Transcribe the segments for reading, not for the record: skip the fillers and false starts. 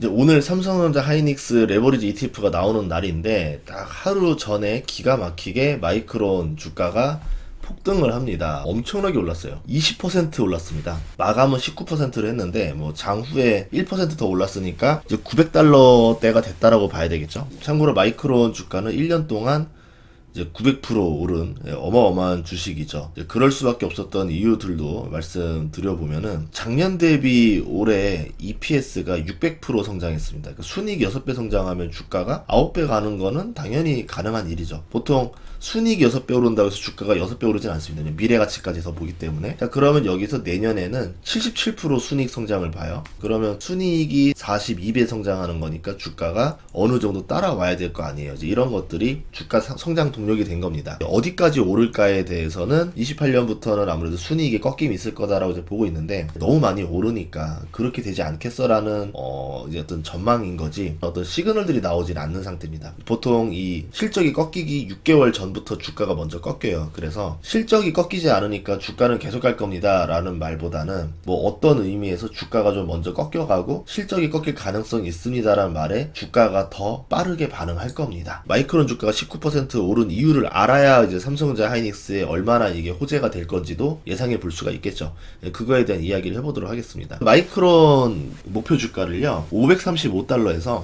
이제 오늘 삼성전자 하이닉스 레버리지 ETF가 나오는 날인데 딱 하루 전에 기가 막히게 마이크론 주가가 폭등을 합니다. 엄청나게 올랐어요. 20% 올랐습니다. 마감은 19%를 했는데 뭐 장후에 1% 더 올랐으니까 이제 900달러대가 됐다라고 봐야 되겠죠. 참고로 마이크론 주가는 1년 동안 이제 900% 오른 어마어마한 주식이죠. 이제 그럴 수밖에 없었던 이유들도 말씀드려보면은 작년 대비 올해 EPS가 600% 성장했습니다. 그러니까 순이익 6배 성장하면 주가가 9배 가는 거는 당연히 가능한 일이죠. 보통 순이익이 6배 오른다고 해서 주가가 6배 오르진 않습니다. 미래가치까지 해서 보기 때문에. 자, 그러면 여기서 내년에는 77% 순이익 성장을 봐요. 그러면 순이익이 42배 성장하는 거니까 주가가 어느 정도 따라와야 될 거 아니에요. 이제 이런 것들이 주가 성장 동력이 된 겁니다. 어디까지 오를까에 대해서는 28년부터는 아무래도 순이익의 꺾임이 있을 거다라고 이제 보고 있는데 너무 많이 오르니까 그렇게 되지 않겠어라는 이제 어떤 전망인 거지 어떤 시그널들이 나오진 않는 상태입니다. 보통 이 실적이 꺾이기 6개월 전부터 주가가 먼저 꺾여요. 그래서 실적이 꺾이지 않으니까 주가는 계속 갈 겁니다 라는 말보다는 뭐 어떤 의미에서 주가가 좀 먼저 꺾여가고 실적이 꺾일 가능성이 있습니다 라는 말에 주가가 더 빠르게 반응할 겁니다. 마이크론 주가가 19% 오른 이유를 알아야 이제 삼성전자 하이닉스에 얼마나 이게 호재가 될 건지도 예상해 볼 수가 있겠죠. 그거에 대한 이야기를 해보도록 하겠습니다. 마이크론 목표 주가를요 535달러에서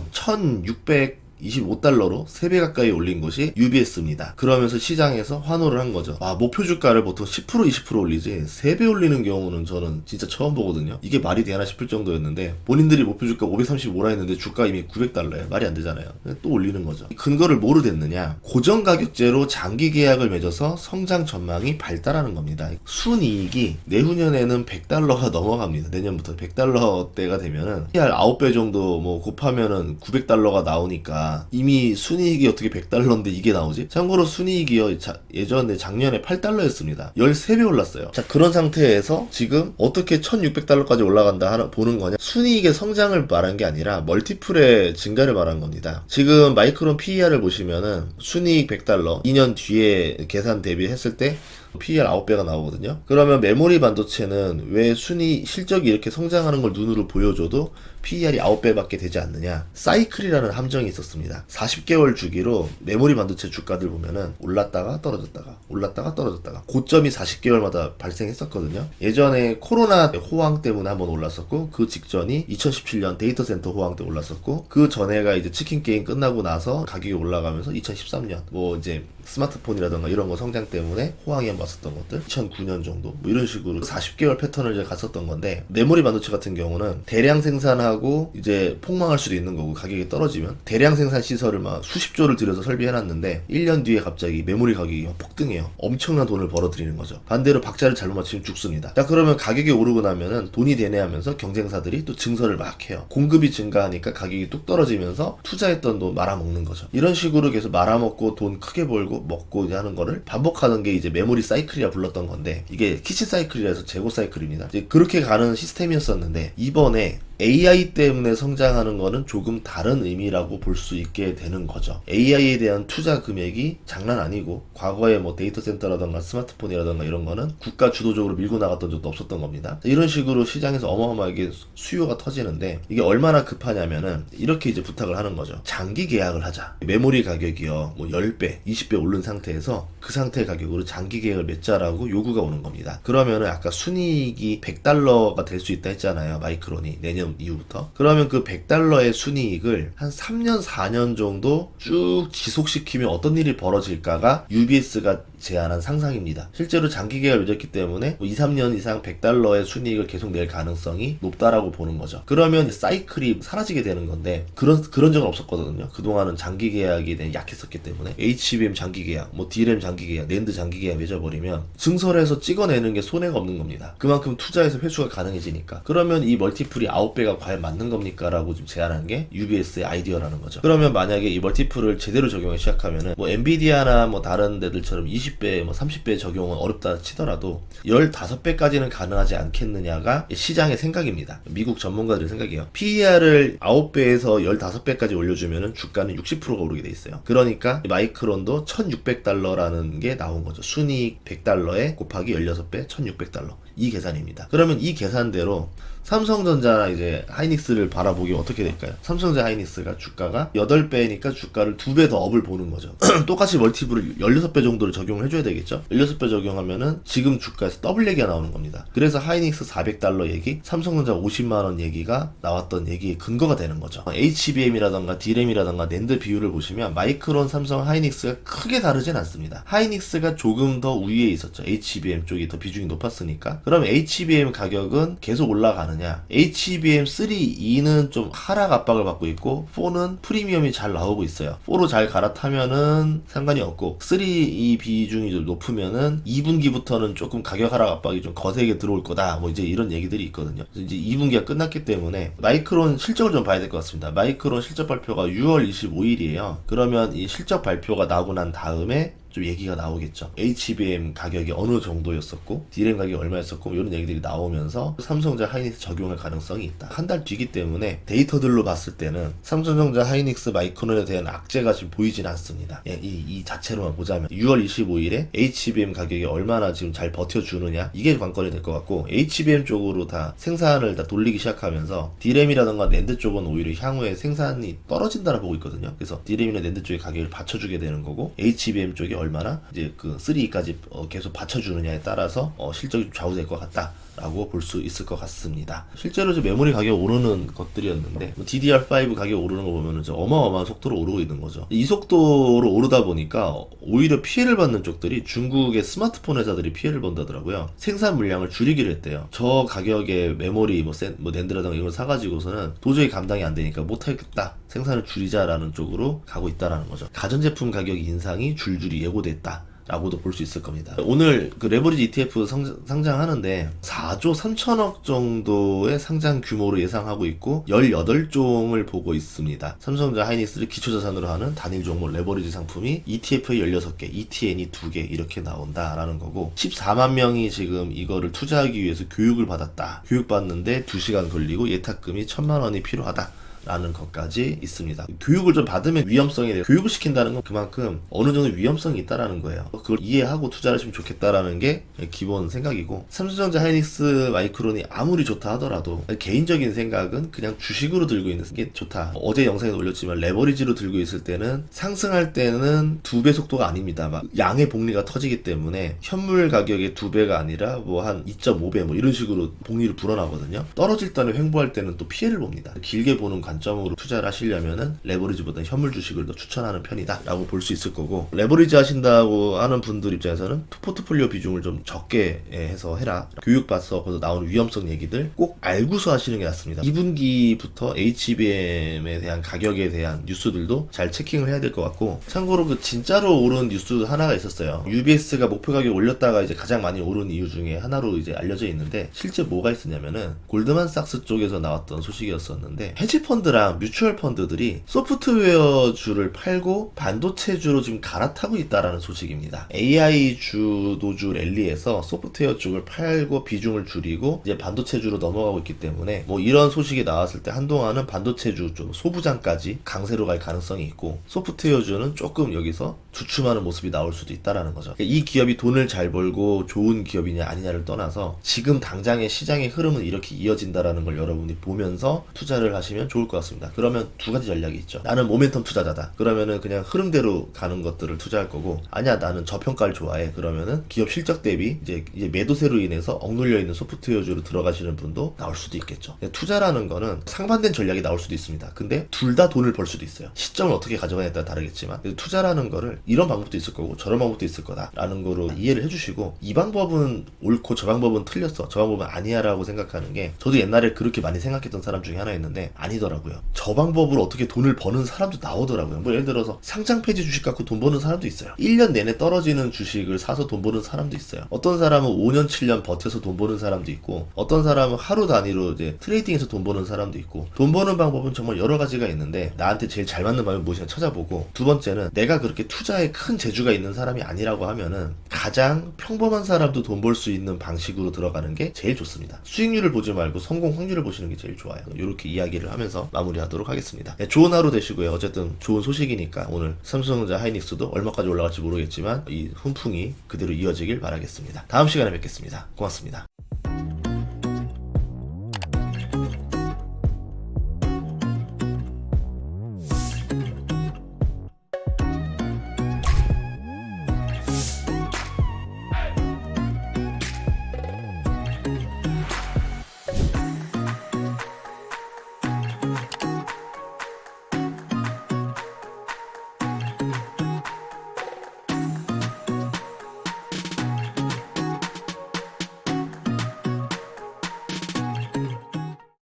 1625달러로 3배 가까이 올린 것이 UBS입니다. 그러면서 시장에서 환호를 한 거죠. 목표 주가를 보통 10% 20% 올리지 3배 올리는 경우는 저는 진짜 처음 보거든요. 이게 말이 되나 싶을 정도였는데 본인들이 목표 주가 535라 했는데 주가 이미 900달러에 말이 안 되잖아요. 또 올리는 거죠. 근거를 뭐로 됐느냐? 고정 가격제로 장기 계약을 맺어서 성장 전망이 발달하는 겁니다. 순이익이 내후년에는 100달러가 넘어갑니다. 내년부터 100달러대가 되면은 PR 9배 정도 뭐 곱하면은 900달러가 나오니까 이미 순이익이 어떻게 100달러인데 이게 나오지? 참고로 순이익이요 예전에 작년에 8달러였습니다. 13배 올랐어요. 자, 그런 상태에서 지금 어떻게 1600달러까지 올라간다 보는 거냐? 순이익의 성장을 말한 게 아니라 멀티플의 증가를 말한 겁니다. 지금 마이크론 PER을 보시면은 순이익 100달러 2년 뒤에 계산 대비했을 때 PER 9배가 나오거든요. 그러면 메모리 반도체는 왜 실적이 이렇게 성장하는 걸 눈으로 보여줘도 PER이 9배밖에 되지 않느냐? 사이클이라는 함정이 있었습니다. 40개월 주기로 메모리 반도체 주가들 보면은 올랐다가 떨어졌다가 고점이 40개월마다 발생했었거든요. 예전에 코로나 호황 때문에 한번 올랐었고 그 직전이 2017년 데이터 센터 호황 때 올랐었고 그 전에가 이제 치킨 게임 끝나고 나서 가격이 올라가면서 2013년 뭐 이제 스마트폰이라던가 이런 거 성장 때문에 호황이 한번 왔었던 것들 2009년 정도 뭐 이런 식으로 40개월 패턴을 이제 갔었던 건데 메모리 반도체 같은 경우는 대량 생산하고 이제 폭망할 수도 있는 거고 가격이 떨어지면 대량 생산 시설을 막 수십조를 들여서 설비해놨는데 1년 뒤에 갑자기 메모리 가격이 폭등해요. 엄청난 돈을 벌어들이는 거죠. 반대로 박자를 잘못 맞추면 죽습니다. 자, 그러면 가격이 오르고 나면은 돈이 되네 하면서 경쟁사들이 또 증설을 막 해요. 공급이 증가하니까 가격이 뚝 떨어지면서 투자했던 돈 말아먹는 거죠. 이런 식으로 계속 말아먹고 돈 크게 벌고 먹고 이제 하는 거를 반복하는 게 이제 메모리 사이클이라 불렀던 건데 이게 키치 사이클이라 해서 재고 사이클입니다. 이제 그렇게 가는 시스템이었었는데 이번에 AI 때문에 성장하는 거는 조금 다른 의미라고 볼 수 있게 되는 거죠. AI에 대한 투자 금액이 장난 아니고 과거에 뭐 데이터 센터라던가 스마트폰이라던가 이런 거는 국가 주도적으로 밀고 나갔던 적도 없었던 겁니다. 이런 식으로 시장에서 어마어마하게 수요가 터지는데 이게 얼마나 급하냐면은 이렇게 이제 부탁을 하는 거죠. 장기 계약을 하자. 메모리 가격이요 뭐 10배, 20배 오른 상태에서 그 상태 가격으로 장기 계약을 맺자라고 요구가 오는 겁니다. 그러면은 아까 순이익이 100달러가 될 수 있다 했잖아요. 마이크론이 내년 이후부터. 그러면 그 100달러의 순이익을 한 3년 4년 정도 쭉 지속시키면 어떤 일이 벌어질까가 UBS가 제안한 상상입니다. 실제로 장기 계약을 맺었기 때문에 뭐 2, 3년 이상 100달러의 순이익을 계속 낼 가능성이 높다라고 보는 거죠. 그러면 사이클이 사라지게 되는 건데 그런 적은 없었거든요. 그동안은 장기 계약이 약했었기 때문에 HBM 장기 계약, 뭐 DRAM 장기 계약, 낸드 장기 계약 맺어버리면 증설해서 찍어내는 게 손해가 없는 겁니다. 그만큼 투자해서 회수가 가능해지니까. 그러면 이 멀티플이 9배가 과연 맞는 겁니까? 라고 좀 제안한 게 UBS의 아이디어라는 거죠. 그러면 만약에 이 멀티플을 제대로 적용하기 시작하면은 뭐 엔비디아나 뭐 다른 데들처럼 20배, 뭐 30배 적용은 어렵다 치더라도 15배까지는 가능하지 않겠느냐가 시장의 생각입니다. 미국 전문가들의 생각이에요. PER을 9배에서 15배까지 올려주면은 주가는 60%가 오르게 돼 있어요. 그러니까 마이크론도 1600달러라는 게 나온 거죠. 순이익 100달러에 곱하기 16배 1600달러. 이 계산입니다. 그러면 이 계산대로 삼성전자나 이제 하이닉스를 바라보기 어떻게 될까요? 삼성전자 하이닉스가 주가가 8배니까 주가를 2배 더 업을 보는 거죠. 똑같이 멀티플을 16배 정도를 적용을 해줘야 되겠죠? 16배 적용하면은 지금 주가에서 더블 얘기가 나오는 겁니다. 그래서 하이닉스 400달러 얘기, 삼성전자 50만원 얘기가 나왔던 얘기의 근거가 되는 거죠. HBM이라던가 D램이라던가 낸드 비율을 보시면 마이크론, 삼성, 하이닉스가 크게 다르진 않습니다. 하이닉스가 조금 더 우위에 있었죠. HBM 쪽이 더 비중이 높았으니까. 그럼 HBM 가격은 계속 올라가느냐? HBM 3E는 좀 하락 압박을 받고 있고 4는 프리미엄이 잘 나오고 있어요. 4로 잘 갈아타면은 상관이 없고 3E 비중이 좀 높으면은 2분기부터는 조금 가격 하락 압박이 좀 거세게 들어올 거다. 뭐 이제 이런 얘기들이 있거든요. 이제 2분기가 끝났기 때문에 마이크론 실적을 좀 봐야 될 것 같습니다. 마이크론 실적 발표가 6월 25일이에요. 그러면 이 실적 발표가 나오고 난 다음에 좀 얘기가 나오겠죠. HBM 가격이 어느 정도였었고 D램 가격이 얼마였었고 이런 얘기들이 나오면서 삼성전자 하이닉스 적용할 가능성이 있다. 한 달 뒤기 때문에 데이터들로 봤을 때는 삼성전자 하이닉스 마이크론에 대한 악재가 지금 보이진 않습니다. 이 자체로만 보자면 6월 25일에 HBM 가격이 얼마나 지금 잘 버텨주느냐 이게 관건이 될 것 같고 HBM 쪽으로 다 생산을 다 돌리기 시작하면서 D램이라던가 낸드 쪽은 오히려 향후에 생산이 떨어진다고 보고 있거든요. 그래서 D램이나 낸드 쪽의 가격을 받쳐주게 되는 거고 HBM 쪽이 얼마나 이제 그 3E까지 계속 받쳐주느냐에 따라서 실적이 좀 좌우될 것 같다. 라고 볼 수 있을 것 같습니다. 실제로 이제 메모리 가격 오르는 것들이었는데 DDR5 가격 오르는 거 보면은 어마어마한 속도로 오르고 있는 거죠. 이 속도로 오르다 보니까 오히려 피해를 받는 쪽들이 중국의 스마트폰 회사들이 피해를 본다더라고요. 생산 물량을 줄이기로 했대요. 저 가격의 메모리 뭐 낸드라든가 이걸 사가지고서는 도저히 감당이 안 되니까 못하겠다. 생산을 줄이자라는 쪽으로 가고 있다라는 거죠. 가전제품 가격 인상이 줄줄이 예고됐다. 라고도 볼 수 있을 겁니다. 오늘 그 레버리지 ETF 상장하는데 4조 3천억 정도의 상장 규모로 예상하고 있고 18종을 보고 있습니다. 삼성전자 하이닉스를 기초자산으로 하는 단일 종목 레버리지 상품이 ETF에 16개, ETN이 2개 이렇게 나온다라는 거고 14만 명이 지금 이거를 투자하기 위해서 교육을 받았다. 교육받는데 2시간 걸리고 예탁금이 1,000만 원이 필요하다. 라는 것까지 있습니다. 교육을 좀 받으면 위험성에 대해 교육을 시킨다는 건 그만큼 어느 정도 위험성이 있다라는 거예요. 그걸 이해하고 투자를 하시면 좋겠다라는 게 기본 생각이고 삼성전자 하이닉스 마이크론이 아무리 좋다 하더라도 개인적인 생각은 그냥 주식으로 들고 있는 게 좋다. 어제 영상에 올렸지만 레버리지로 들고 있을 때는 상승할 때는 2배 속도가 아닙니다. 막 양의 복리가 터지기 때문에 현물 가격의 2배가 아니라 뭐 한 2.5배 뭐 이런 식으로 복리를 불어나거든요. 떨어질 때는 횡보할 때는 또 피해를 봅니다. 길게 보는 관점으로 투자를 하시려면은 레버리지보다 현물 주식을 더 추천하는 편이다 라고 볼 수 있을 거고 레버리지 하신다고 하는 분들 입장에서는 포트폴리오 비중을 좀 적게 해서 해라. 교육받아서 거기서 나오는 위험성 얘기들 꼭 알고서 하시는 게 낫습니다. 2분기부터 HBM에 대한 가격에 대한 뉴스들도 잘 체킹을 해야 될 것 같고 참고로 그 진짜로 오른 뉴스 하나가 있었어요. UBS가 목표 가격 올렸다가 이제 가장 많이 오른 이유 중에 하나로 이제 알려져 있는데 실제 뭐가 있었냐면은 골드만삭스 쪽에서 나왔던 소식이었었는데 헤지펀드랑 뮤추얼 펀드들이 소프트웨어주를 팔고 반도체주로 지금 갈아타고 있다라는 소식입니다. AI 주도주 랠리에서 소프트웨어 쪽을 팔고 비중을 줄이고 이제 반도체주로 넘어가고 있기 때문에 뭐 이런 소식이 나왔을 때 한동안은 반도체주 좀 소부장까지 강세로 갈 가능성이 있고 소프트웨어주는 조금 여기서 주춤하는 모습이 나올 수도 있다라는 거죠. 그러니까 이 기업이 돈을 잘 벌고 좋은 기업이냐 아니냐를 떠나서 지금 당장의 시장의 흐름은 이렇게 이어진다라는 걸 여러분이 보면서 투자를 하시면 좋을 것 같습니다. 그러면 두 가지 전략이 있죠. 나는 모멘텀 투자자다. 그러면은 그냥 흐름대로 가는 것들을 투자할 거고 아니야 나는 저평가를 좋아해. 그러면은 기업 실적 대비 이제 매도세로 인해서 억눌려 있는 소프트웨어주로 들어가시는 분도 나올 수도 있겠죠. 투자라는 거는 상반된 전략이 나올 수도 있습니다. 근데 둘 다 돈을 벌 수도 있어요. 시점을 어떻게 가져가냐에 따라 다르겠지만 투자라는 거를 이런 방법도 있을 거고 저런 방법도 있을 거다라는 거로 이해를 해주시고 이 방법은 옳고 저 방법은 틀렸어. 저 방법은 아니야 라고 생각하는 게 저도 옛날에 그렇게 많이 생각했던 사람 중에 하나였는데 아니더라고요. 저 방법으로 어떻게 돈을 버는 사람도 나오더라고요. 뭐 예를 들어서 상장 폐지 주식 갖고 돈 버는 사람도 있어요. 1년 내내 떨어지는 주식을 사서 돈 버는 사람도 있어요. 어떤 사람은 5년 7년 버텨서 돈 버는 사람도 있고 어떤 사람은 하루 단위로 이제 트레이딩해서 돈 버는 사람도 있고 돈 버는 방법은 정말 여러 가지가 있는데 나한테 제일 잘 맞는 방법이 무엇이냐 찾아보고 두 번째는 내가 그렇게 투자에 큰 재주가 있는 사람이 아니라고 하면은 가장 평범한 사람도 돈 벌 수 있는 방식으로 들어가는 게 제일 좋습니다. 수익률을 보지 말고 성공 확률을 보시는 게 제일 좋아요. 이렇게 이야기를 하면서 마무리하도록 하겠습니다. 네, 좋은 하루 되시고요. 어쨌든 좋은 소식이니까 오늘 삼성전자 하이닉스도 얼마까지 올라갈지 모르겠지만 이 훈풍이 그대로 이어지길 바라겠습니다. 다음 시간에 뵙겠습니다. 고맙습니다.